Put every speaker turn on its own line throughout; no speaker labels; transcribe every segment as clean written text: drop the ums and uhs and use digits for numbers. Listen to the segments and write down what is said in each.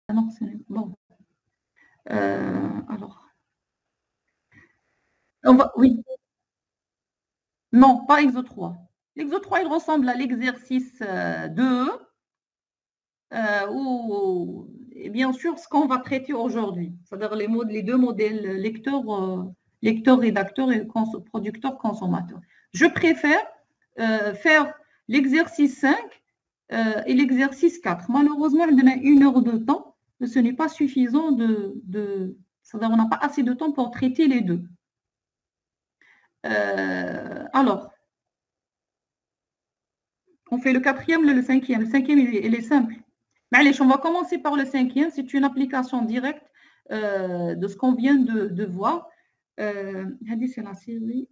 Ah non, c'est bon. Alors, oui, non, pas exo 3. L'exo 3, il ressemble à l'exercice 2, et bien sûr, ce qu'on va traiter aujourd'hui, c'est-à-dire les deux modèles lecteur, rédacteur et producteur, consommateur. Je préfère faire l'exercice 5 et l'exercice 4. Malheureusement, il donne 1 heure de temps, mais ce n'est pas suffisant c'est-à-dire on n'a pas assez de temps pour traiter les deux. Alors, on fait le 4e, le 5e. Le 5e, il est simple. Allez, on va commencer par le 5e. C'est une application directe de ce qu'on vient de voir. C'est la série.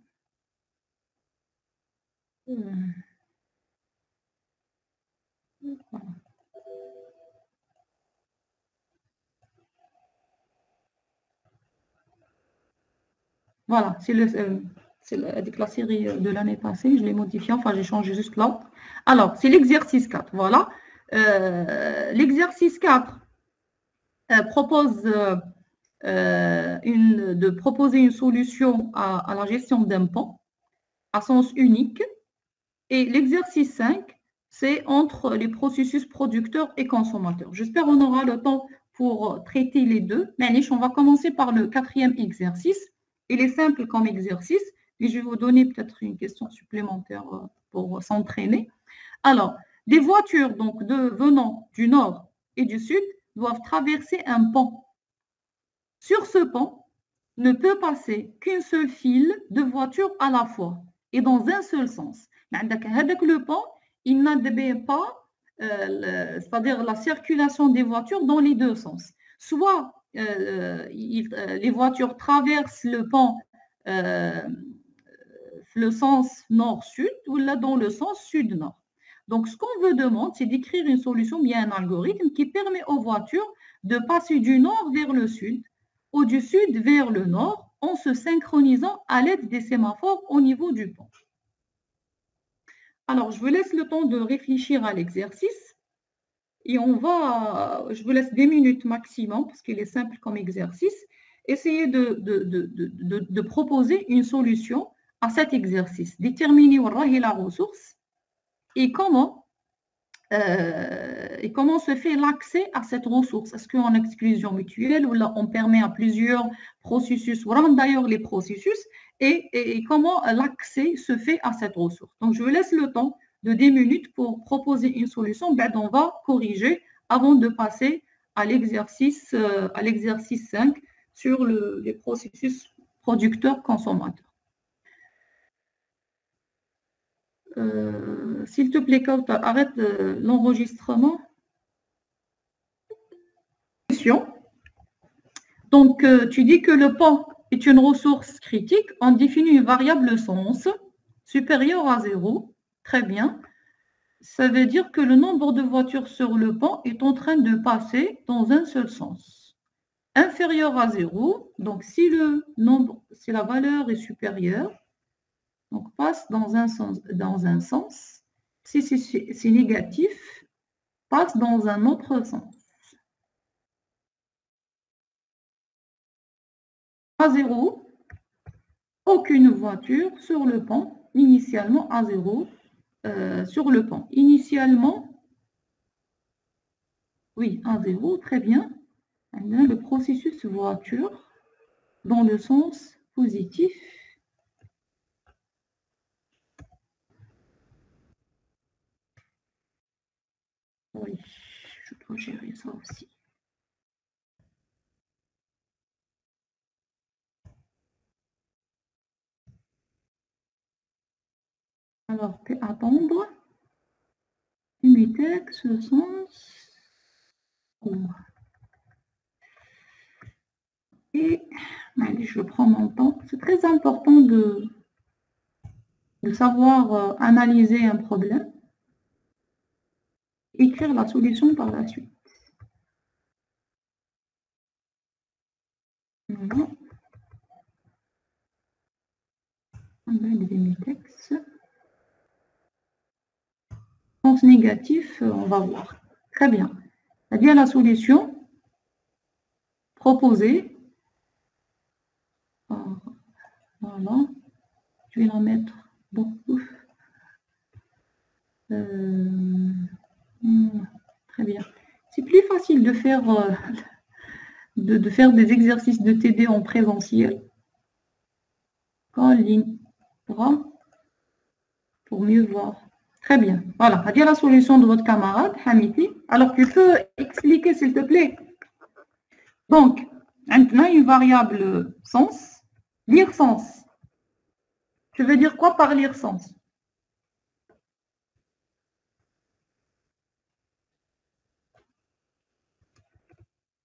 Voilà. Voilà, c'est avec la série de l'année passée. Je l'ai modifié, enfin, j'ai changé juste là. Alors, c'est l'exercice 4. Voilà. L'exercice 4 propose de proposer une solution à la gestion d'un pan à sens unique. Et l'exercice 5, c'est entre les processus producteurs et consommateurs. J'espère qu'on aura le temps pour traiter les deux. Mais on va commencer par le 4e exercice. Il est simple comme exercice, mais je vais vous donner peut-être une question supplémentaire pour s'entraîner. Alors, des voitures donc venant du nord et du sud doivent traverser un pont. Sur ce pont, ne peut passer qu'une seule file de voitures à la fois et dans un seul sens. Le pont, il n'admet pas, c'est-à-dire la circulation des voitures dans les deux sens. Soit les voitures traversent le pont le sens nord-sud ou là dans le sens sud-nord. Donc, ce qu'on veut demander, c'est d'écrire une solution, bien un algorithme qui permet aux voitures de passer du nord vers le sud ou du sud vers le nord en se synchronisant à l'aide des sémaphores au niveau du pont. Alors, je vous laisse le temps de réfléchir à l'exercice et je vous laisse 10 minutes maximum parce qu'il est simple comme exercice. Essayez de proposer une solution à cet exercice. Déterminer la ressource et comment se fait l'accès à cette ressource. Est-ce qu'en exclusion mutuelle ou là on permet à plusieurs processus, ou d'ailleurs les processus, et comment l'accès se fait à cette ressource. Donc, je vous laisse le temps de 10 minutes pour proposer une solution. Ben, on va corriger avant de passer à l'exercice 5 sur les processus producteurs-consommateurs. S'il te plaît, arrête l'enregistrement. Donc, tu dis que le pont est une ressource critique. On définit une variable sens supérieure à 0. Très bien. Ça veut dire que le nombre de voitures sur le pont est en train de passer dans un seul sens. Inférieur à 0, donc si la valeur est supérieure, donc passe dans un sens. Si c'est négatif, passe dans un autre sens. À 0, aucune voiture sur le pont, initialement à 0 sur le pont. Initialement, oui, à 0, très bien. Le processus voiture dans le sens positif. Oui, je dois gérer ça aussi. Alors, attendre. Imiter ce sens. Et allez, je prends mon temps. C'est très important de savoir analyser un problème. Écrire la solution par la suite. Voilà. On va élever mes textes. Sens négatif, on va voir. Très bien. C'est-à-dire la solution, proposée. Voilà. Je vais la mettre beaucoup. Très bien. C'est plus facile de faire, de faire des exercices de TD en présentiel qu'en ligne. Pour mieux voir. Très bien. Voilà. C'est la solution de votre camarade, Hamiti. Alors, tu peux expliquer, s'il te plaît. Donc, maintenant, une variable sens. Lire sens. Tu veux dire quoi par lire sens?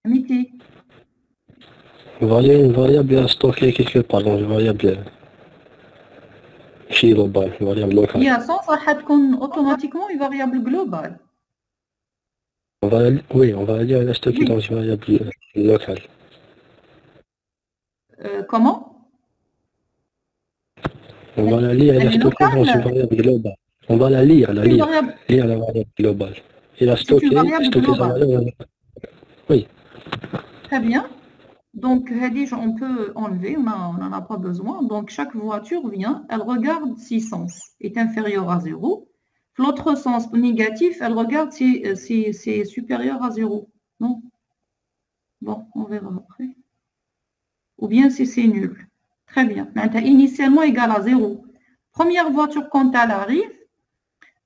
Hamiti.
Une variable à stocker quelque part dans une variable globale, une variable locale.
Lire sens, ça va être automatiquement une variable globale.
Oui, on va lire et la stocker dans une variable locale.
Comment?
On va la lire et la stocker dans une variable globale. On va la lire la variable globale. Et la stocker sa variable. Oui.
Très bien. Donc, on peut enlever, on n'en a pas besoin. Donc, chaque voiture vient, elle regarde si sens est inférieur à 0. L'autre sens négatif, elle regarde si c'est supérieur à 0. Non? Bon, on verra après. Ou bien si c'est nul. Très bien. Maintenant, initialement égal à 0. Première voiture, quand elle arrive,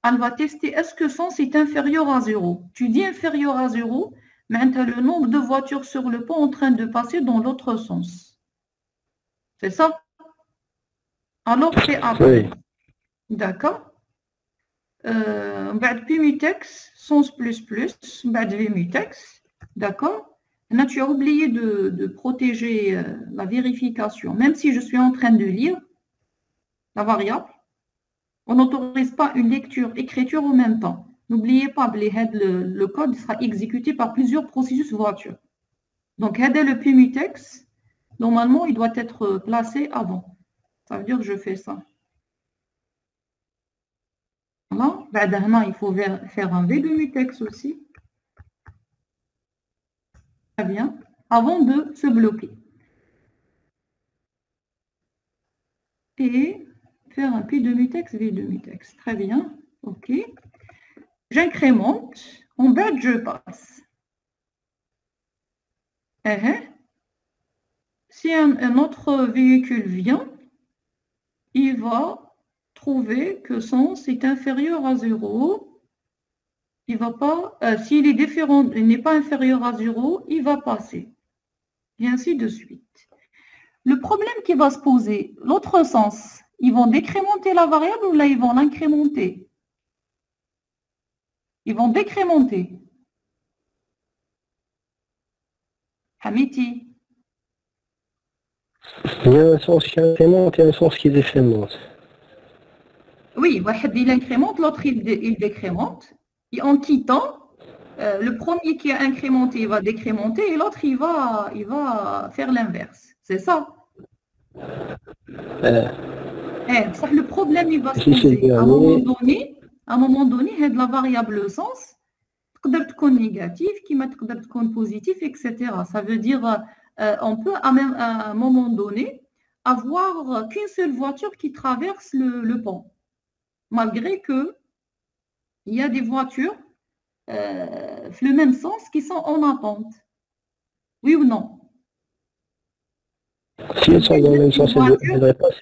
elle va tester est-ce que sens est inférieur à 0. Tu dis inférieur à 0, maintenant le nombre de voitures sur le pont en train de passer dans l'autre sens. C'est ça? Alors, c'est après.
Oui.
D'accord. بعد P mutex, sens plus plus, بعد V mutex. D'accord. Là, tu as oublié de protéger la vérification. Même si je suis en train de lire la variable, on n'autorise pas une lecture, écriture en même temps. N'oubliez pas, le code sera exécuté par plusieurs processus voiture. Donc, le P mutex, normalement, il doit être placé avant. Ça veut dire que je fais ça. Voilà. Il faut faire un V de mutex aussi. Très bien. Avant de se bloquer. Et faire un P de mutex, V de mutex. Très bien. OK. J'incrémente. En bas, je passe. Si un autre véhicule vient, il va trouver que sens est inférieur à 0. Il va pas, s'il est différent, il n'est pas inférieur à 0, il va passer. Et ainsi de suite. Le problème qui va se poser, l'autre sens, ils vont décrémenter la variable ou là, ils vont l'incrémenter? Ils vont décrémenter. Hamiti.
Il y a un sens qui incrémente et un sens qui décrémente.
Oui, il incrémente, l'autre il décrémente. Et en quittant, le premier qui a incrémenté, il va décrémenter et l'autre il va faire l'inverse. C'est ça? Le problème il va se poser. À un moment donné, la variable sens peut être négative, qui peut être positive, etc. Ça veut dire on peut à un moment donné avoir qu'une seule voiture qui traverse le pont, malgré que il y a des voitures le même sens qui sont en attente. Oui ou non?
Si elles sont dans le même sens, elles devraient passer.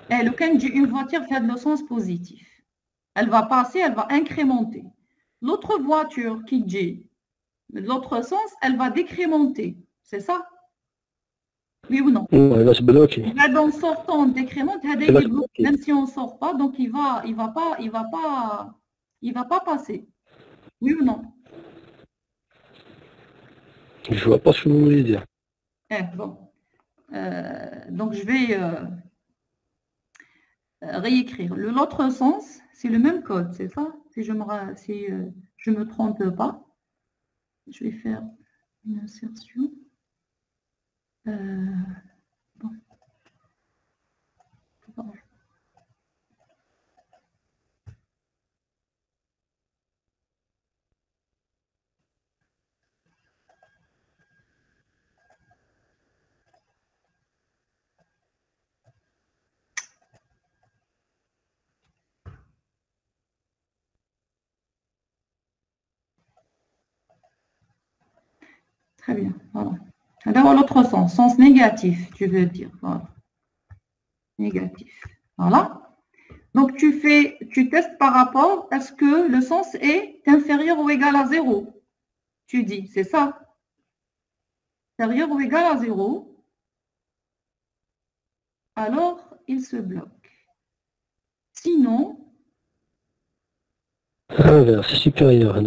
Le cas une voiture fait le sens positif. Elle va passer, elle va incrémenter. L'autre voiture qui dit l'autre sens, elle va décrémenter. C'est ça? Oui ou non?
Non, elle va se bloquer.
En sortant, on décrémente, même si on ne sort pas, donc il va pas passer. Oui ou non?
Je vois pas ce que vous voulez dire.
Bon. Donc je vais réécrire. L'autre sens, c'est le même code, c'est ça? Si je me trompe pas. Je vais faire une insertion. Bon. Très bien, voilà. Alors, l'autre sens négatif, tu veux dire. Voilà. Négatif. Voilà. Donc, tu testes par rapport à ce que le sens est inférieur ou égal à 0. Tu dis, c'est ça? Inférieur ou égal à 0. Alors, il se bloque. Sinon...
Inverse, supérieur.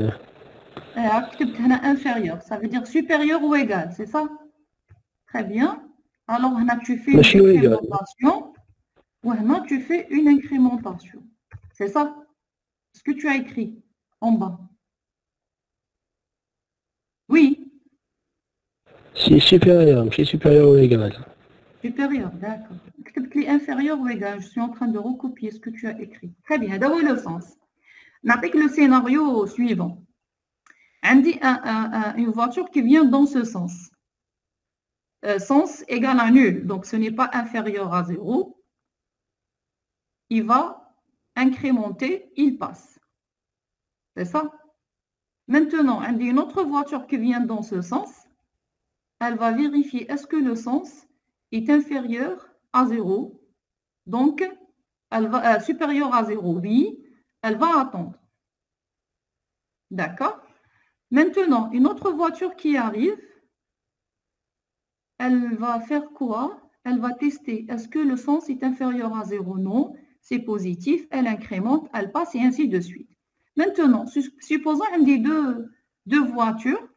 Inférieur, ça veut dire supérieur ou égal, c'est ça? Très bien. Alors, tu fais une incrémentation. Tu fais une incrémentation. C'est ça? Ce que tu as écrit en bas. Oui.
C'est supérieur ou égal.
Supérieur, d'accord. Inférieur ou égal. Je suis en train de recopier ce que tu as écrit. Très bien, dans le sens. Avec le scénario suivant. On dit une voiture qui vient dans ce sens. Sens égal à nul. Donc, ce n'est pas inférieur à 0. Il va incrémenter, il passe. C'est ça? Maintenant, on dit une autre voiture qui vient dans ce sens. Elle va vérifier est-ce que le sens est inférieur à 0. Donc, elle va supérieur à 0. Oui, elle va attendre. D'accord? Maintenant, une autre voiture qui arrive, elle va faire quoi? Elle va tester. Est-ce que le sens est inférieur à 0? Non, c'est positif. Elle incrémente, elle passe et ainsi de suite. Maintenant, supposons qu'on dit deux voitures.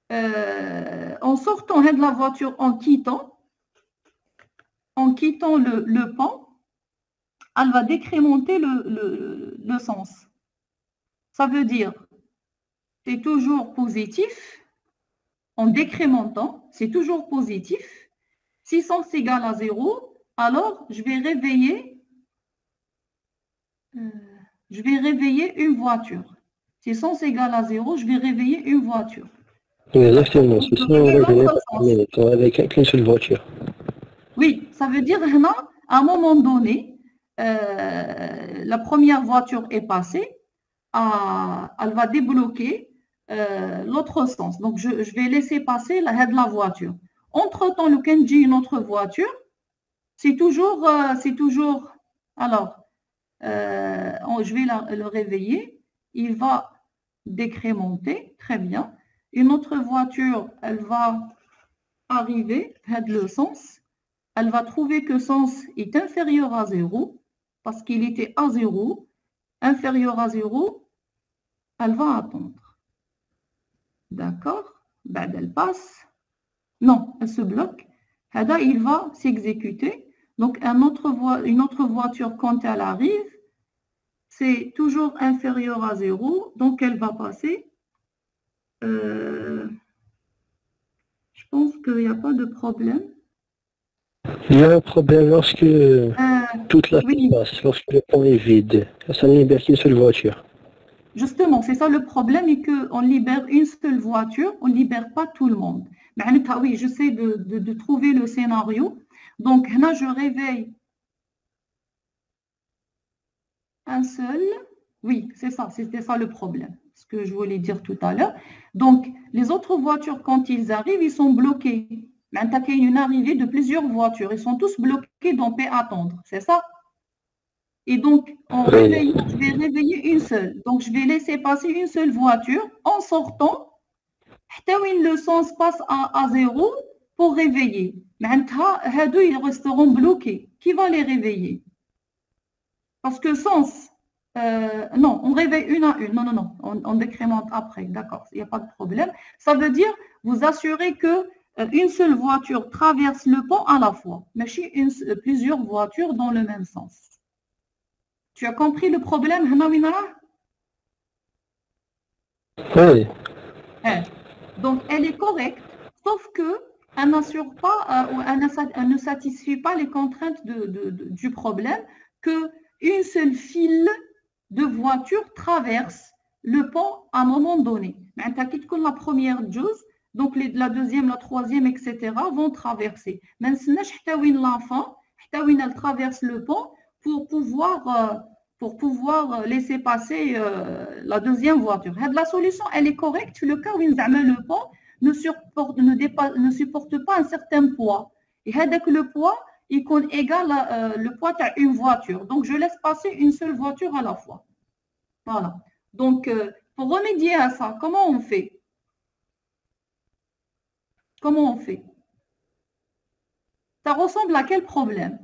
En sortant de la voiture, en quittant le pont, elle va décrémenter le sens. Ça veut dire c'est toujours positif. En décrémentant, c'est toujours positif. Si sens égal à 0, alors je vais réveiller une voiture. Si sens égal à 0, je vais réveiller une voiture.
Oui, exactement. Sinon, on va réveiller qu'une seule voiture.
Oui, ça veut dire à un moment donné, la première voiture est passée, elle va débloquer l'autre sens. Donc, je vais laisser passer la voiture. Entre-temps, le Kenji, une autre voiture, c'est toujours, alors, je vais le réveiller, il va décrémenter, très bien. Une autre voiture, elle va arriver, le sens, elle va trouver que sens est inférieur à 0, parce qu'il était à 0, inférieur à 0, elle va attendre. D'accord? Elle passe. Non, elle se bloque. Il va s'exécuter. Donc, une autre voiture, quand elle arrive, c'est toujours inférieur à 0. Donc, elle va passer. Je pense qu'il n'y a pas de problème.
Il y a un problème lorsque toute la passe, lorsque le pont est vide. Ça ne libère qu'une seule voiture.
Justement, c'est ça le problème, et qu'on libère une seule voiture, on ne libère pas tout le monde. Oui, j'essaie de trouver le scénario. Donc, là, je réveille un seul. Oui, c'est ça, c'était ça le problème, ce que je voulais dire tout à l'heure. Donc, les autres voitures, quand ils arrivent, ils sont bloqués. Maintenant, il y a une arrivée de plusieurs voitures. Ils sont tous bloqués dans P attendre, c'est ça? Et donc, en réveillant, je vais réveiller une seule. Donc, je vais laisser passer une seule voiture en sortant. Le sens passe à 0 pour réveiller. Maintenant, ils resteront bloqués. Qui va les réveiller? Parce que sens, non, on réveille une à une. Non, on décrémente après. D'accord, il n'y a pas de problème. Ça veut dire, vous assurez que une seule voiture traverse le pont à la fois, mais plusieurs voitures dans le même sens. Tu as compris le problème, Hanawinara?
Oui.
Donc, elle est correcte, sauf qu'elle n'assure pas ou elle ne satisfait pas les contraintes du problème qu'une seule file de voitures traverse le pont à un moment donné. La première chose, donc la deuxième, la troisième, etc. vont traverser. Maintenant, l'enfant, elle traverse le pont pour pouvoir laisser passer la deuxième voiture. La solution, elle est correcte. Le cas où le pont ne supporte pas un certain poids. Et le poids, il est égal le poids d'une voiture. Donc, je laisse passer une seule voiture à la fois. Voilà. Donc, pour remédier à ça, comment on fait? Comment on fait? Ça ressemble à quel problème?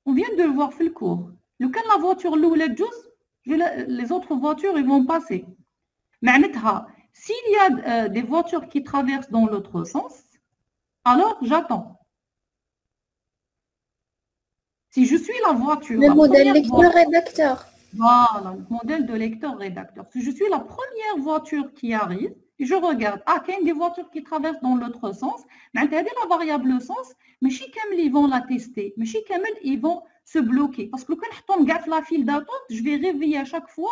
On vient de le voir dans le cours. Quand la voiture loue les autres voitures ils vont passer. S'il y a des voitures qui traversent dans l'autre sens, alors j'attends. Si je suis la voiture...
Le modèle lecteur-rédacteur.
Voilà, le modèle de lecteur-rédacteur. Si je suis la première voiture qui arrive, et je regarde, il y a des voitures qui traversent dans l'autre sens, mais la variable sens, mais si ils vont la tester, mais si ils vont se bloquer. Parce que quand on regarde la file d'attente, je vais réveiller à chaque fois,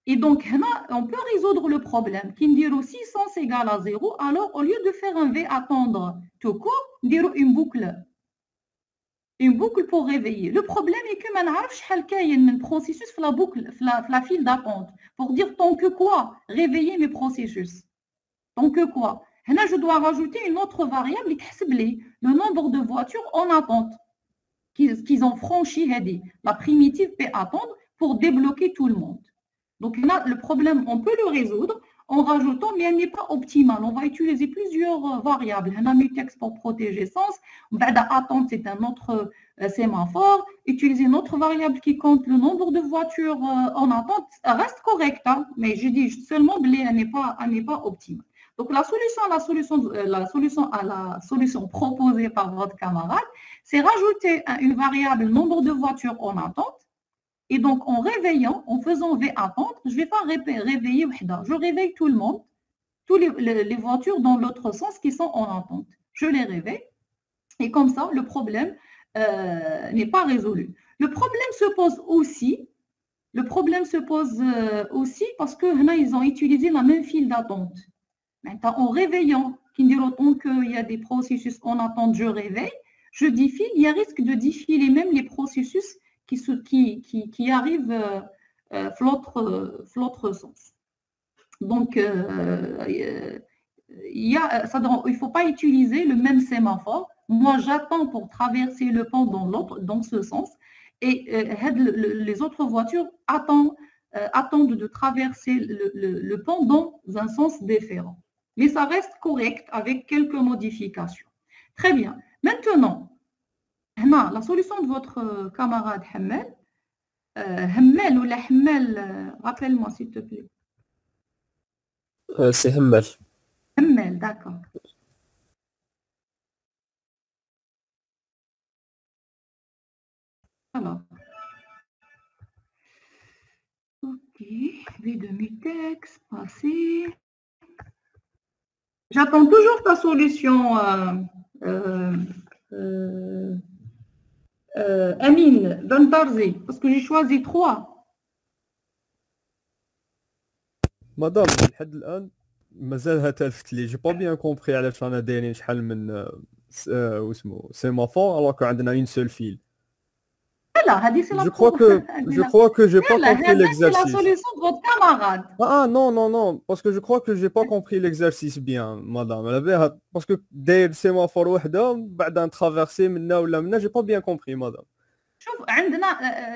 et donc, on peut résoudre le problème. Qui me dit aussi sens égale à 0, alors au lieu de faire un V attendre tout court, on dit une boucle. Une boucle pour réveiller. Le problème est que je ne sais pas quel est processus dans la boucle, dans la file d'attente. Pour dire tant que quoi? Réveiller mes processus. Tant que quoi? Là, je dois rajouter une autre variable qui est le nombre de voitures en attente qu'ils ont franchi la primitive P attendre pour débloquer tout le monde. Donc là, le problème, on peut le résoudre en rajoutant, mais elle n'est pas optimale. On va utiliser plusieurs variables. Un mutex pour protéger sens. Attente, c'est un autre sémaphore. Utiliser une autre variable qui compte le nombre de voitures en attente reste correct, hein, mais je dis seulement elle n'est pas optimale. Donc la solution proposée par votre camarade, c'est rajouter une variable nombre de voitures en attente. Et donc, en réveillant, en faisant V attente, je ne vais pas réveiller Wahda. Je réveille tout le monde, toutes les voitures dans l'autre sens qui sont en attente. Je les réveille. Et comme ça, le problème n'est pas résolu. Le problème se pose aussi parce que ils ont utilisé la même file d'attente. Maintenant, en réveillant, tant qu'il y a des processus en attente, je réveille, je défile, il y a risque de défiler même les processus qui arrivent l'autre sens. Donc, il ne faut pas utiliser le même sémaphore. Moi, j'attends pour traverser le pont dans ce sens. Et les autres voitures attendent de traverser le pont dans un sens différent. Mais ça reste correct avec quelques modifications. Très bien. Maintenant, la solution de votre camarade Hammel, ou la Hammel, rappelle-moi s'il te plaît.
C'est Hammel.
Hammel, d'accord. Alors. Ok, V de mutex, passé. J'attends toujours ta solution, Amine, Dantarzi, parce que j'ai choisi 3.
Madame, لحد الآن مازالها تلفت لي. J'ai pas bien compris علاش رانا دايرين شحال من واسمو sémaphore alors qu'on عندنا une seule file.
Je
crois que j'ai pas compris l'exercice.
C'est la solution de votre camarade.
Non, parce que je crois que j'ai pas compris l'exercice bien, madame. Parce que dès le sémaphore وحده بعد traverser منا ولا منا, j'ai pas bien compris, madame.
شوف عندنا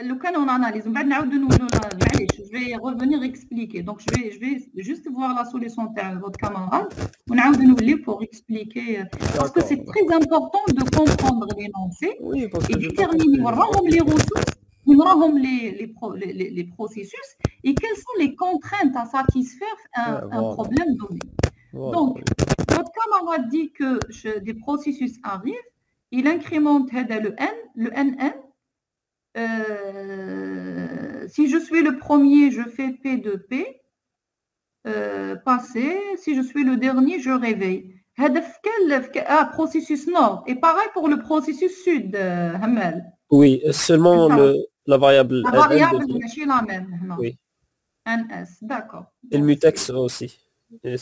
لو كان on analyse بعد نعاود نقولوا معليش je vais revenir expliquer. Donc je vais juste voir la solution de votre camarade ونعاود نولي pour expliquer parce que c'est très important de comprendre l'énoncé et déterminer وراهم les ressources وراهم les processus et quelles sont les contraintes à satisfaire un problème donné. Donc votre camarade dit que des processus arrivent, il incrémente le NN. Si je suis le premier, je fais P de P, passer. Si je suis le dernier, je réveille. Processus nord. Et pareil pour le processus sud, Hammel.
Oui, seulement la variable.
La variable est la même. Non.
Oui.
NS, d'accord.
Et le mutex aussi.
Okay.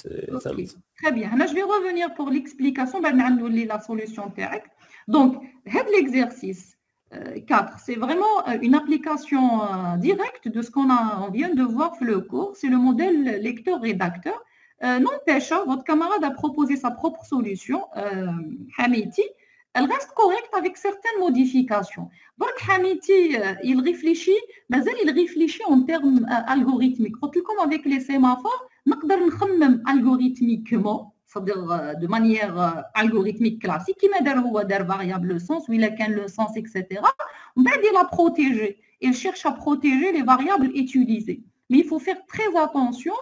Très bien. Je vais revenir pour l'explication. La solution directe. Donc, l'exercice 4, c'est vraiment une application directe de ce qu'on vient de voir dans le cours. C'est le modèle lecteur-rédacteur. N'empêche, votre camarade a proposé sa propre solution, Hamiti. Elle reste correcte avec certaines modifications. Donc, Hamiti, il réfléchit en termes algorithmiques. Comme avec les sémaphores, on peut algorithmiquement, c'est-à-dire de manière algorithmique classique, qui met des variables le sens, où il a le sens, etc. On va la protéger. Il cherche à protéger les variables utilisées. Mais il faut faire très attention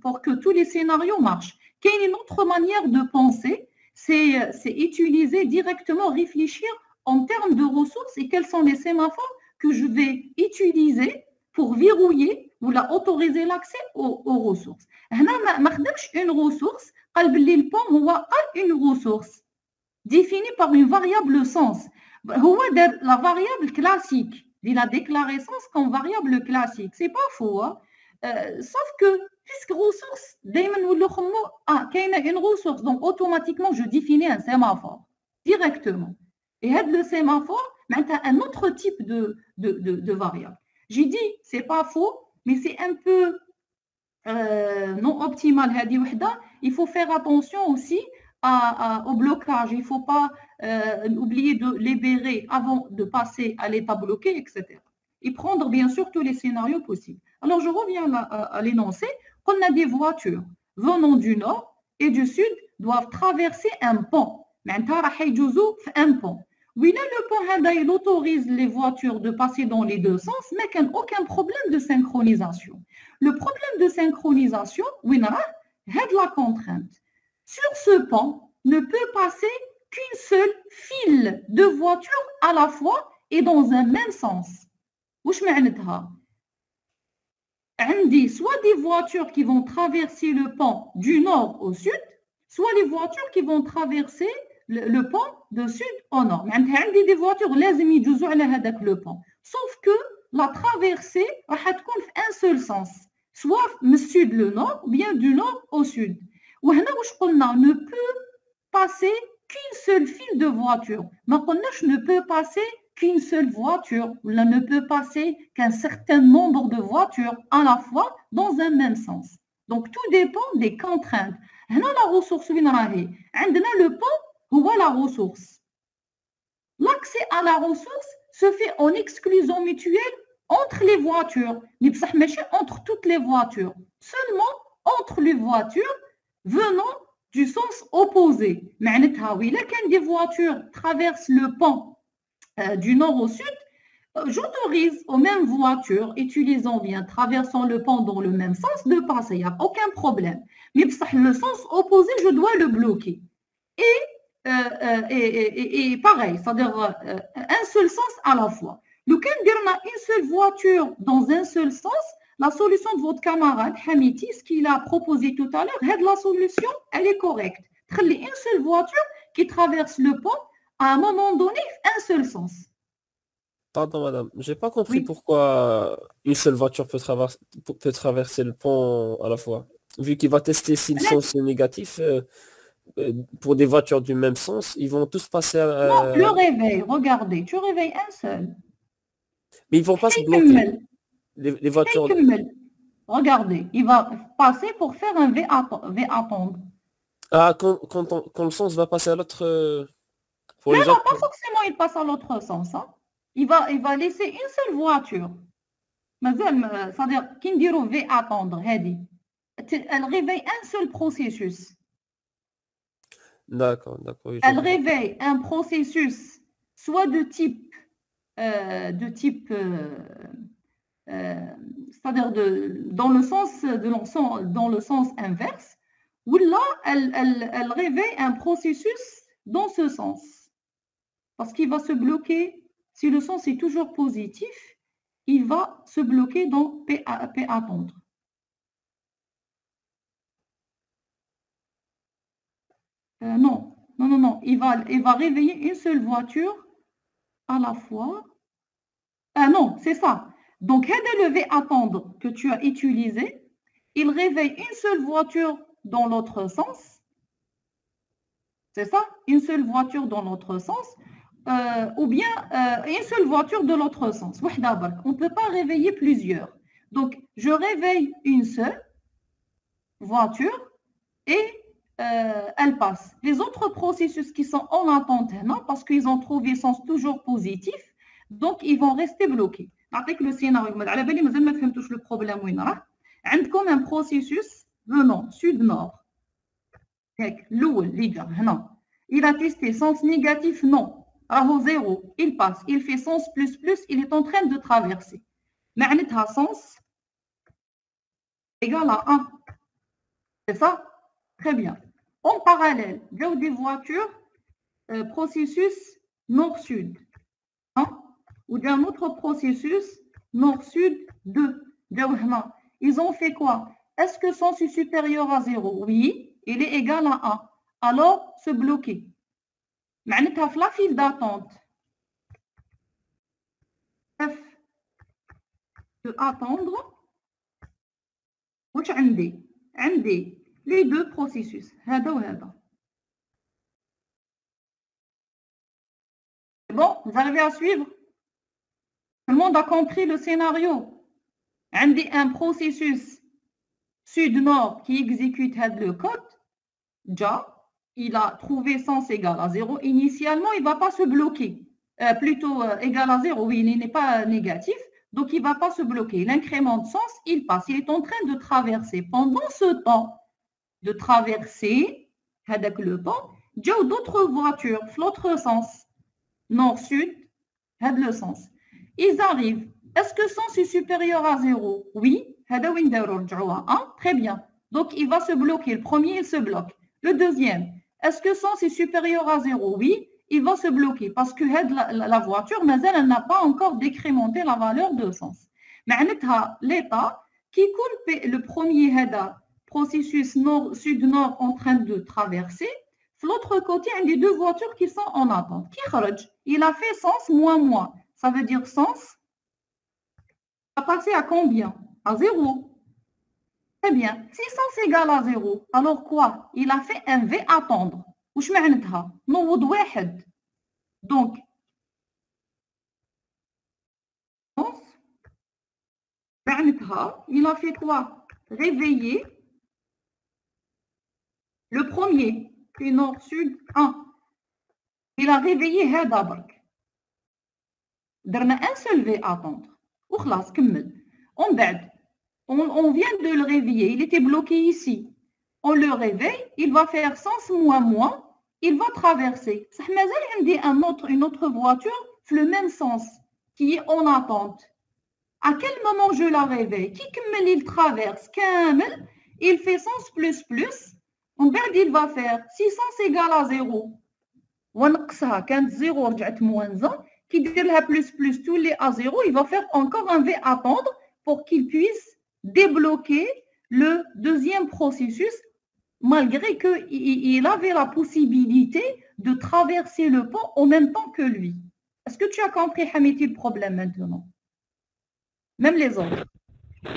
pour que tous les scénarios marchent. Il y a une autre manière de penser, c'est utiliser directement, réfléchir en termes de ressources et quels sont les sémaphores que je vais utiliser pour verrouiller ou autoriser l'accès aux ressources. هنا ما خدمش une ressource, قال بلي le pont هو une ressource définie par une variable sens. هو la variable classique. Il a déclaré sens comme variable classique. C'est pas faux. Hein? Sauf que, puisque ressource, il y a une ressource, donc automatiquement, je définis un sémaphore directement. Et le sémaphore, maintenant, un autre type de variable. J'ai dit, c'est pas faux, mais c'est un peu non optimal. Il faut faire attention aussi au blocage. Il ne faut pas oublier de libérer avant de passer à l'état bloqué, etc. Et prendre bien sûr tous les scénarios possibles. Alors je reviens à l'énoncé. On a des voitures venant du nord et du sud doivent traverser un pont. Un pont. Oui, là, le pont il autorise les voitures de passer dans les deux sens, mais qu'il n'y a aucun problème de synchronisation. Le problème de synchronisation, oui, c'est la contrainte. Sur ce pont, ne peut passer qu'une seule file de voitures à la fois et dans un même sens. Qu'est-ce que ça veut dire? Soit des voitures qui vont traverser le pont du nord au sud, soit les voitures qui vont traverser le pont de sud au nord. Il y a des voitures qui vont traverser le pont. Sauf que la traversée va être un seul sens, soit du sud au nord ou bien du nord au sud. On ne peut passer qu'une seule file de voitures. Maintenant, je ne peux passer qu'une seule voiture. On ne peut passer qu'un certain nombre de voitures à la fois dans un même sens. Donc, tout dépend des contraintes. La ressource, le pont, c'est la ressource. L'accès à la ressource se fait en exclusion mutuelle entre les voitures. Mais entre toutes les voitures. Seulement entre les voitures venant du sens opposé. Quand des voitures traversent le pont du nord au sud, j'autorise aux mêmes voitures utilisant bien, traversant le pont dans le même sens de passer. Il n'y a aucun problème. Mais le sens opposé, je dois le bloquer. Et pareil, c'est-à-dire un seul sens à la fois. Quand on a une seule voiture dans un seul sens, la solution de votre camarade Hamiti, ce qu'il a proposé tout à l'heure, la solution, elle est correcte. Une seule voiture qui traverse le pont, à un moment donné, un seul sens.
Pardon, madame, j'ai pas compris pourquoi une seule voiture peut traverser le pont à la fois. Vu qu'il va tester si le sens est négatif, pour des voitures du même sens, ils vont tous passer à...
Non, le réveil, regardez, tu réveilles un seul.
Mais ils vont pas se bloquer. Les voitures...
Regardez, il va passer pour faire un V attendre.
Ah, quand le sens va passer à l'autre...
Non, pas forcément il passe à l'autre sens. Hein. Il va laisser une seule voiture. C'est-à-dire, qui dit V attendre, elle réveille un seul processus.
D'accord.
Oui, elle réveille un processus soit de type c'est-à-dire dans le sens inverse, ou là, elle réveille un processus dans ce sens. Parce qu'il va se bloquer, si le sens est toujours positif, il va se bloquer dans P attendre. Non. Il va réveiller une seule voiture à la fois. Non, c'est ça. Donc, le V attendre que tu as utilisé, il réveille une seule voiture dans l'autre sens. C'est ça? Une seule voiture dans l'autre sens. Ou bien une seule voiture de l'autre sens. On ne peut pas réveiller plusieurs. Donc, je réveille une seule. voiture et elle passe. Les autres processus qui sont en attente, non, parce qu'ils ont trouvé sens toujours positif, donc ils vont rester bloqués. نعطيك le scénario. على بالي مازال ما فهمتوش le problème وين راه. عندكم un processus venant sud-nord. هيك الأول اللي جا هنا. Il a testé sens négatif, non. راهو zéro. Il passe. Il fait sens plus plus. Il est en train de traverser. معناتها sens égale à 1. C'est ça? Très bien. En parallèle, il des voitures, processus nord-sud. Hein? Ou d'un autre processus nord-sud 2. Ils ont fait quoi? Est-ce que sens est supérieur à 0? Oui, il est égal à 1. Alors, se bloquer. معناتها في la file d'attente. F de attendre. واش عندي؟ عندي les deux processus. هذا وهذا. Bon, vous arrivez à suivre? Tout le monde a compris le scénario. عندي un processus sud-nord qui exécute le code. Déjà, il a trouvé sens égal à 0. Initialement, il ne va pas se bloquer. Plutôt égal à 0, oui, il n'est pas négatif. Donc, il ne va pas se bloquer. L'incrément de sens, il passe. Il est en train de traverser. Pendant ce temps de traverser, avec le temps, il y a d'autres voitures, l'autre sens. Nord-sud, le sens. Ils arrivent. Est-ce que sens est supérieur à 0? Oui. Très bien. Donc, il va se bloquer. Le premier, il se bloque. Le deuxième, est-ce que sens est supérieur à 0? Oui. Il va se bloquer parce que la voiture, mais elle n'a pas encore décrémenté la valeur de sens. معناتها l'état qui coupe le premier processus sud-nord en train de traverser. De l'autre côté, il y a deux voitures qui sont en attente. Qui خرج? Il a fait sens moins. Ça veut dire sens va passer à combien? À 0. Très bien. Si sens égale à 0, alors quoi? Il a fait un V attendre. واش معناتها؟ نوض واحد. Donc, معناتها il a fait quoi? Réveiller le premier. Puis nord-sud 1. Il a réveillé هذا برك. درنا un seul V attendre. وخلاص كمل. On بعد on vient de le réveiller, il était bloqué ici. On le réveille, il va faire sens moins, il va traverser. Ça مازال عندي une autre voiture le même sens qui est en attente. À quel moment je la réveille? Qui كمل il traverse كامل, il fait sens plus. On بعد il va faire si sens égale à 0. ونقصها كانت 0 رجعت moins 1 qui dire لها plus tous les à 0, il va faire encore un V attendre pour qu'il puisse débloquer le deuxième processus malgré qu'il avait la possibilité de traverser le pont en même temps que lui. Est-ce que tu as compris, Hamiti, le problème maintenant? Même les autres.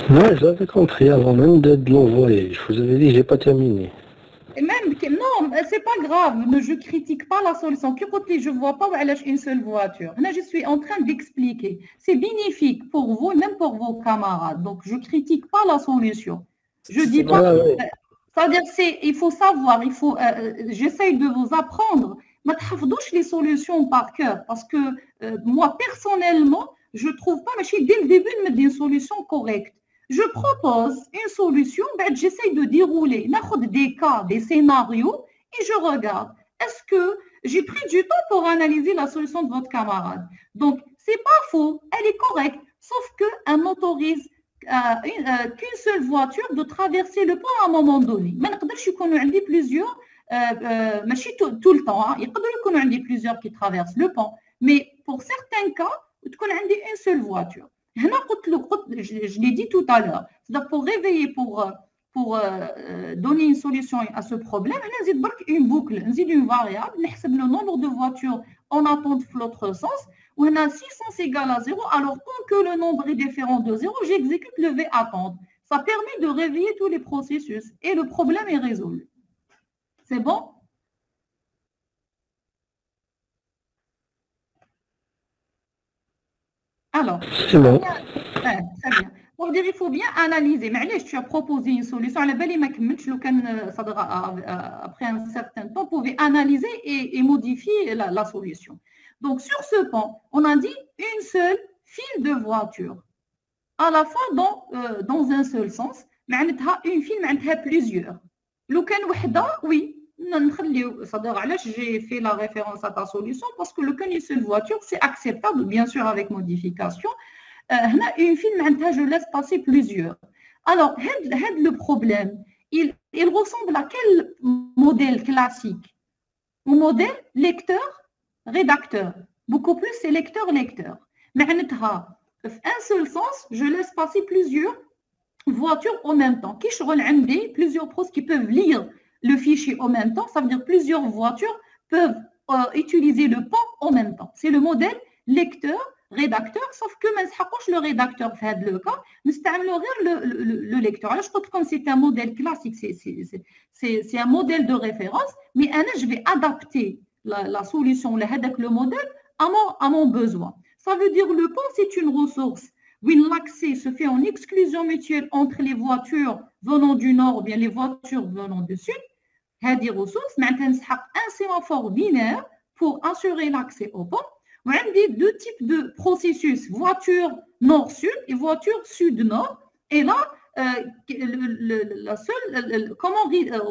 Oui, j'avais compris avant même de l'envoyer. Je vous avais dit que je n'ai pas terminé.
Et même, non, c'est pas grave, mais je critique pas la solution. Je ne vois pas où elle a une seule voiture. Là, je suis en train d'expliquer. C'est bénéfique pour vous et même pour vos camarades. Donc, je critique pas la solution. Je dis pas. C'est-à-dire, il faut savoir, j'essaye de vous apprendre. ما تحفظوش les solutions par cœur parce que moi, personnellement, je trouve pas, mais dès le début, une solution correcte. Je propose une solution, j'essaye de dérouler des cas, des scénarios et je regarde. Est-ce que j'ai pris du temps pour analyser la solution de votre camarade? Donc, c'est pas faux, elle est correcte, sauf qu'elle n'autorise qu'une seule voiture de traverser le pont à un moment donné. Mais je connais plusieurs, tout le temps, il y a plusieurs qui traversent le pont, mais pour certains cas, il y a une seule voiture. Je l'ai dit tout à l'heure, pour réveiller, pour donner une solution à ce problème, on a une boucle, une variable, le nombre de voitures en attente de l'autre sens, où on a 6 sens égal à 0, alors tant que le nombre est différent de 0, j'exécute le V attendre. Ça permet de réveiller tous les processus et le problème est résolu. C'est bon? Alors,
c'est bon.
Très bien. pour dire il faut bien analyser. Mais tu as proposé une solution. Après un certain temps, vous pouvez analyser et modifier la solution. Donc, sur ce point, on a dit une seule file de voiture. À la fois dans un seul sens, une file, plusieurs. Oui, j'ai fait la référence à ta solution parce que le cas d'une seule voiture, c'est acceptable, bien sûr, avec modification. Une file, je laisse passer plusieurs. Alors, le problème, il ressemble à quel modèle classique? Au modèle lecteur-rédacteur. Beaucoup plus, c'est lecteur-lecteur. Mais un seul sens, je laisse passer plusieurs voitures en même temps. Qui plusieurs pros qui peuvent lire le fichier en même temps, ça veut dire plusieurs voitures peuvent utiliser le pont en même temps. C'est le modèle lecteur-rédacteur, sauf que le rédacteur fait le cas, le lecteur. Alors, je crois que comme c'est un modèle classique, c'est un modèle de référence, mais je vais adapter la solution, le modèle, à mon besoin. Ça veut dire le pont, c'est une ressource où l'accès se fait en exclusion mutuelle entre les voitures venant du nord ou bien les voitures venant du sud. Ces ressources, un sémaphore binaire pour assurer l'accès au pont. On a deux types de processus, voiture nord-sud et voiture sud-nord. Et là, comment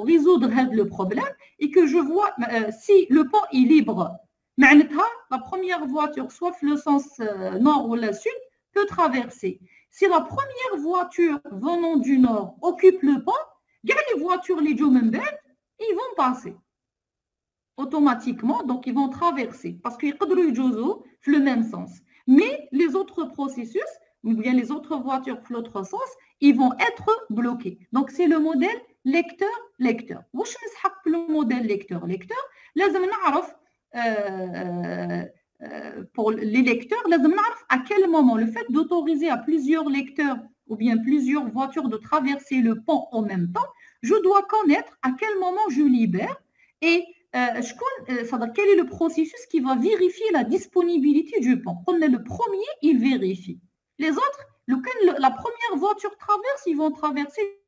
résoudre le problème et que je vois si le pont est libre. La première voiture, soit le sens nord ou le sud, peut traverser. Si la première voiture venant du nord occupe le pont, les voitures, les Jumembed, ils vont passer automatiquement, donc ils vont traverser parce qu'ils peuvent le même sens. Mais les autres processus, ou bien les autres voitures dans l'autre sens, ils vont être bloqués. Donc c'est le modèle lecteur-lecteur. واش نسحق le modèle lecteur-lecteur لازم نعرف pour les lecteurs, à quel moment le fait d'autoriser à plusieurs lecteurs ou bien plusieurs voitures de traverser le pont en même temps, je dois connaître à quel moment je libère et quel est le processus qui va vérifier la disponibilité du pont. Le premier, il vérifie. Les autres, la première voiture traverse, ils vont traverser.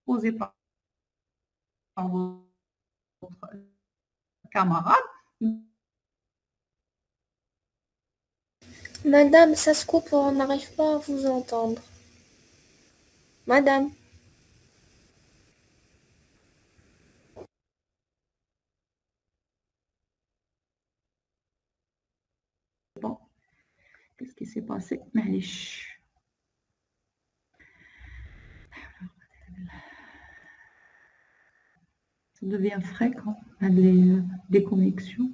Posé par votre camarade.
Madame, ça se coupe, on n'arrive pas à vous entendre. Madame.
Qu'est-ce qui s'est passé? Ça devient fréquent, les déconnexions.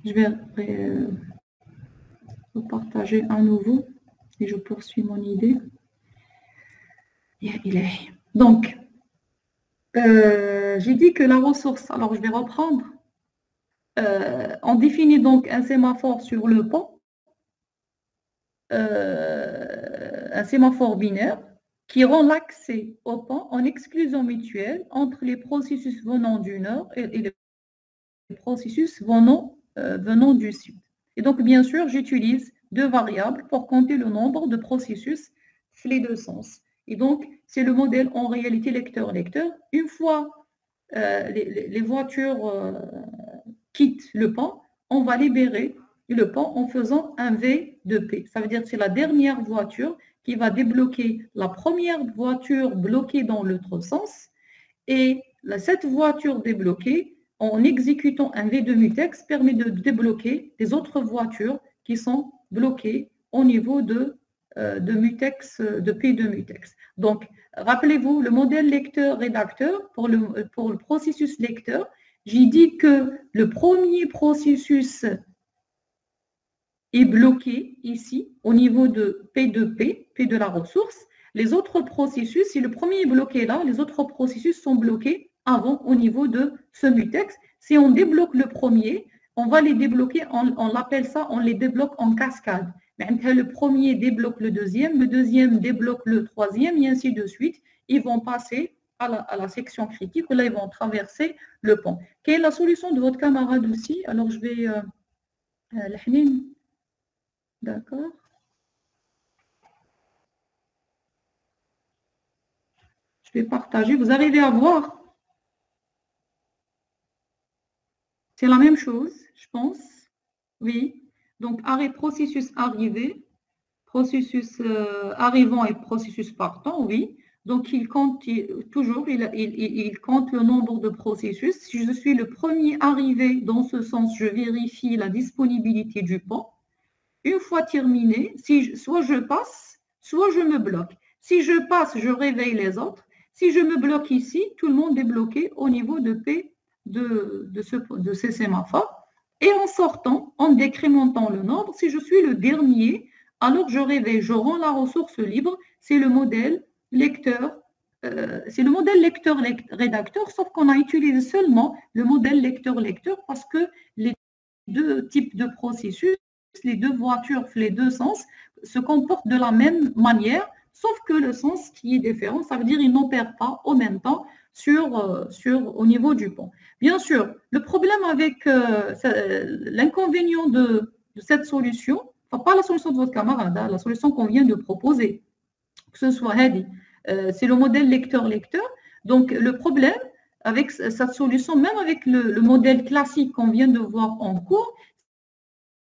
Je vais partager à nouveau et je poursuis mon idée. Donc, j'ai dit que la ressource, alors je vais reprendre. On définit donc un sémaphore sur le pont, un sémaphore binaire qui rend l'accès au pont en exclusion mutuelle entre les processus venant du nord et les processus venant du sud. Et donc, bien sûr, j'utilise deux variables pour compter le nombre de processus les deux sens. Et donc, c'est le modèle en réalité lecteur-lecteur. Une fois les voitures quittent le pont, on va libérer le pont en faisant un V de P. Ça veut dire que c'est la dernière voiture qui va débloquer la première voiture bloquée dans l'autre sens. Et cette voiture débloquée, en exécutant un V de mutex, permet de débloquer les autres voitures qui sont bloquées au niveau de mutex, de P de mutex. Donc, rappelez-vous, le modèle lecteur-rédacteur, pour le processus lecteur, j'ai dit que le premier processus est bloqué ici, au niveau de P de P, P de la ressource. Les autres processus, si le premier est bloqué là, les autres processus sont bloqués avant au niveau de ce mutex. Si on débloque le premier, on va les débloquer, on l'appelle ça, on les débloque en cascade. Le premier débloque le deuxième débloque le troisième, et ainsi de suite. Ils vont passer à la section critique, où là, ils vont traverser le pont. Quelle est la solution de votre camarade aussi? Alors, je vais... D'accord. Je vais partager. Vous arrivez à voir? C'est la même chose, je pense. Oui. Donc, processus arrivé, processus arrivant et processus partant, oui. Donc, il compte toujours, il compte le nombre de processus. Si je suis le premier arrivé dans ce sens, je vérifie la disponibilité du pont. Une fois terminé, soit je passe, soit je me bloque. Si je passe, je réveille les autres. Si je me bloque ici, tout le monde est bloqué au niveau de P de ces sémaphores. Et en sortant, en décrémentant le nombre, si je suis le dernier, alors je réveille, je rends la ressource libre. C'est le modèle lecteur, lecteur-rédacteur, sauf qu'on a utilisé seulement le modèle lecteur-lecteur parce que les deux types de processus, les deux voitures, les deux sens, se comportent de la même manière, sauf que le sens qui est différent, ça veut dire qu'ils n'opèrent pas en même temps au niveau du pont. Bien sûr, le problème avec l'inconvénient de cette solution, enfin pas la solution de votre camarade, hein, la solution qu'on vient de proposer, que ce soit Hadi, c'est le modèle lecteur-lecteur. Donc, le problème avec cette solution, même avec le modèle classique qu'on vient de voir en cours,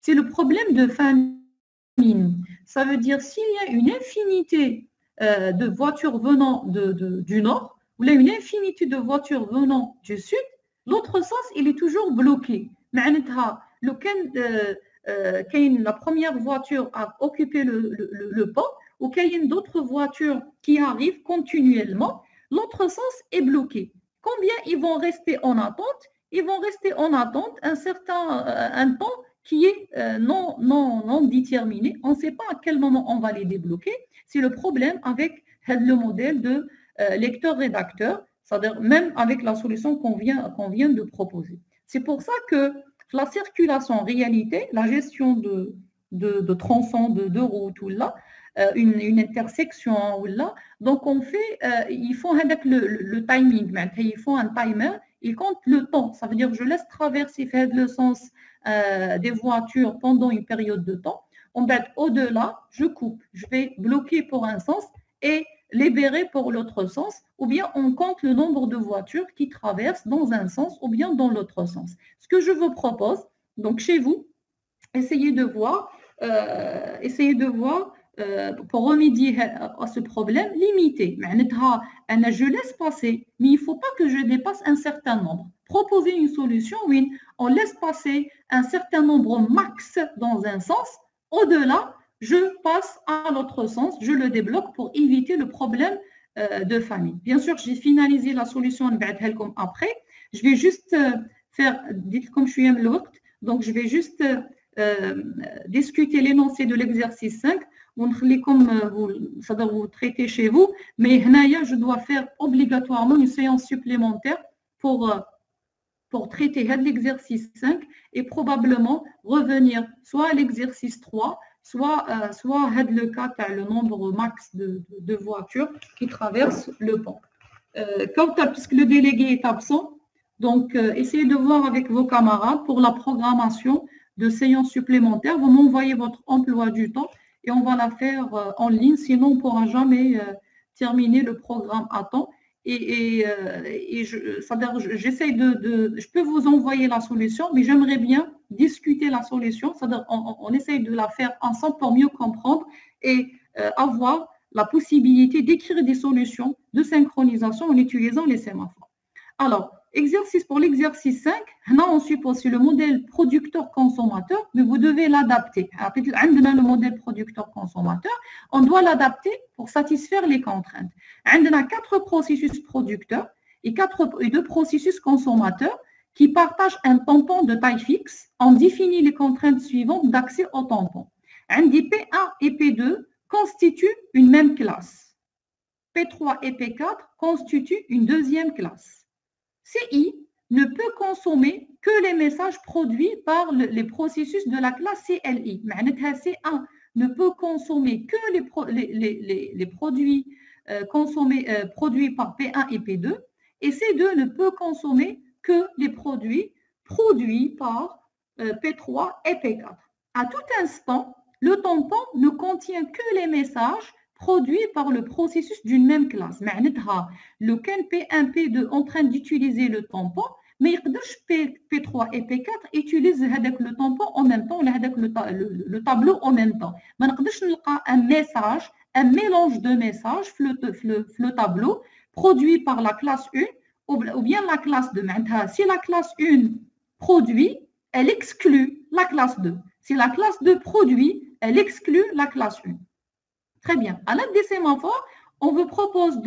c'est le problème de famine. Ça veut dire s'il y a une infinité de voitures venant du nord, ou là une infinité de voitures venant du sud, l'autre sens, il est toujours bloqué. La première voiture a occupé le pont, ou qu'il y ait d'autres voitures qui arrivent continuellement, l'autre sens est bloqué. Combien ils vont rester en attente? Ils vont rester en attente un temps qui est non déterminé. On ne sait pas à quel moment on va les débloquer. C'est le problème avec le modèle de lecteur-rédacteur, c'est-à-dire même avec la solution qu'on vient de proposer. C'est pour ça que la circulation en réalité, la gestion de tronçons, de routes ou là, une intersection ou là, donc on fait, ils font avec le timing, ils font un timer, ils comptent le temps, ça veut dire que je laisse traverser, faire le sens des voitures pendant une période de temps, au-delà, je coupe, je vais bloquer pour un sens et libérer pour l'autre sens, ou bien on compte le nombre de voitures qui traversent dans un sens ou bien dans l'autre sens. Ce que je vous propose, donc chez vous, essayez de voir pour remédier à ce problème, limité. Je laisse passer, mais il ne faut pas que je dépasse un certain nombre. Proposer une solution, oui, on laisse passer un certain nombre max dans un sens. Au-delà, je passe à l'autre sens, je le débloque pour éviter le problème de famille. Bien sûr, j'ai finalisé la solution après. Je vais juste faire, dites comme je suis à l'autre, donc je vais juste discuter l'énoncé de l'exercice 5. Comme vous traitez chez vous, mais je dois faire obligatoirement une séance supplémentaire pour traiter l'exercice 5 et probablement revenir soit à l'exercice 3, soit le cas, le nombre max de voitures qui traversent le pont. Puisque le délégué est absent, donc essayez de voir avec vos camarades pour la programmation de séances supplémentaires. Vous m'envoyez votre emploi du temps et on va la faire en ligne, sinon on ne pourra jamais terminer le programme à temps. Je peux vous envoyer la solution, mais j'aimerais bien discuter la solution, c'est-à-dire on essaye de la faire ensemble pour mieux comprendre et avoir la possibilité d'écrire des solutions de synchronisation en utilisant les sémaphores. Alors, pour l'exercice 5, on suppose que le modèle producteur-consommateur, mais vous devez l'adapter. Le modèle producteur-consommateur, on doit l'adapter pour satisfaire les contraintes. On a 4 processus producteurs et 2 processus consommateurs qui partagent un tampon de taille fixe. On définit les contraintes suivantes d'accès au tampon. P1 et P2 constituent une même classe. P3 et P4 constituent une deuxième classe. CI ne peut consommer que les messages produits par les processus de la classe CLI. C1 ne peut consommer que les produits produits par P1 et P2 et C2 ne peut consommer que les produits produits par P3 et P4. À tout instant, le tampon ne contient que les messages produits par le processus d'une même classe. Le P1, P2 en train d'utiliser le tampon, mais P3 et P4 utilisent le tampon en même temps, le tableau en même temps. Un message, un mélange de messages, le tableau, produit par la classe 1 ou bien la classe 2. Si la classe 1 produit, elle exclut la classe 2. Si la classe 2 produit, elle exclut la classe 1. Très bien. À l'aide des sémaphores, on vous propose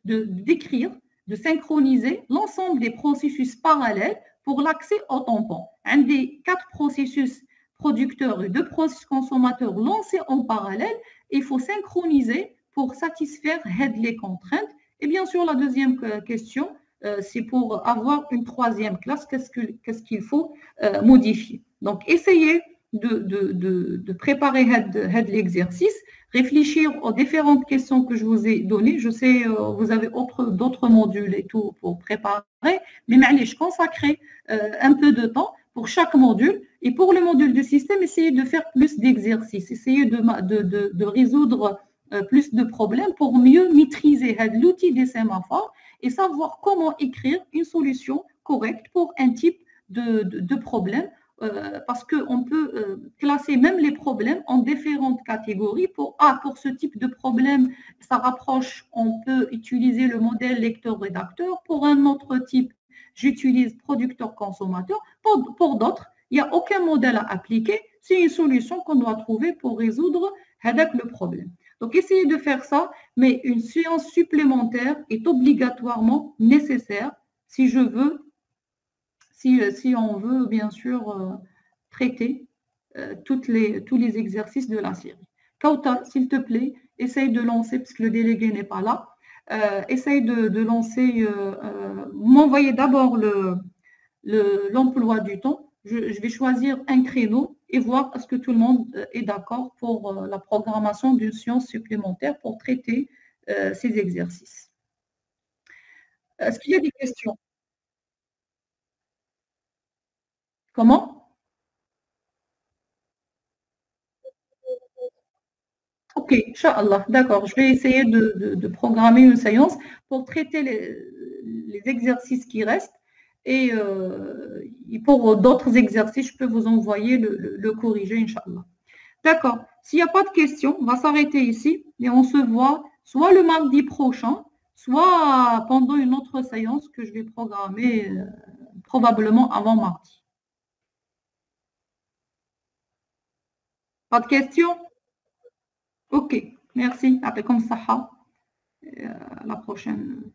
d'écrire, de synchroniser l'ensemble des processus parallèles pour l'accès au tampon. Un des 4 processus producteurs et 2 processus consommateurs lancés en parallèle, il faut synchroniser pour satisfaire les contraintes. Et bien sûr, la deuxième question, c'est pour avoir une 3e classe, qu'est-ce qu'il faut modifier. Donc, essayez de préparer l'exercice, réfléchir aux différentes questions que je vous ai données. Je sais, vous avez d'autres modules et tout pour préparer, mais je consacrerai un peu de temps pour chaque module. Et pour le module de système, essayez de faire plus d'exercices, essayez de résoudre plus de problèmes pour mieux maîtriser l'outil des sémaphores et savoir comment écrire une solution correcte pour un type de problème. Parce qu'on peut classer même les problèmes en différentes catégories. Pour ce type de problème, ça rapproche, on peut utiliser le modèle lecteur-rédacteur. Pour un autre type, j'utilise producteur-consommateur. Pour d'autres, il n'y a aucun modèle à appliquer. C'est une solution qu'on doit trouver pour résoudre le problème. Donc, essayez de faire ça, mais une séance supplémentaire est obligatoirement nécessaire si on veut, bien sûr, traiter tous les exercices de la série. Kauta, s'il te plaît, essaye de lancer, parce que le délégué n'est pas là, essaye de lancer, m'envoyer d'abord l'emploi du temps. Je vais choisir un créneau et voir est-ce que tout le monde est d'accord pour la programmation d'une séance supplémentaire pour traiter ces exercices. Est-ce qu'il y a des questions? Comment? Ok, Inch'Allah, d'accord. Je vais essayer de programmer une séance pour traiter les exercices qui restent et pour d'autres exercices, je peux vous envoyer le corriger, Inch'Allah. D'accord. S'il n'y a pas de questions, on va s'arrêter ici et on se voit soit le mardi prochain, soit pendant une autre séance que je vais programmer probablement avant mardi. Pas de questions? Ok, merci. Après comme ça, à la prochaine.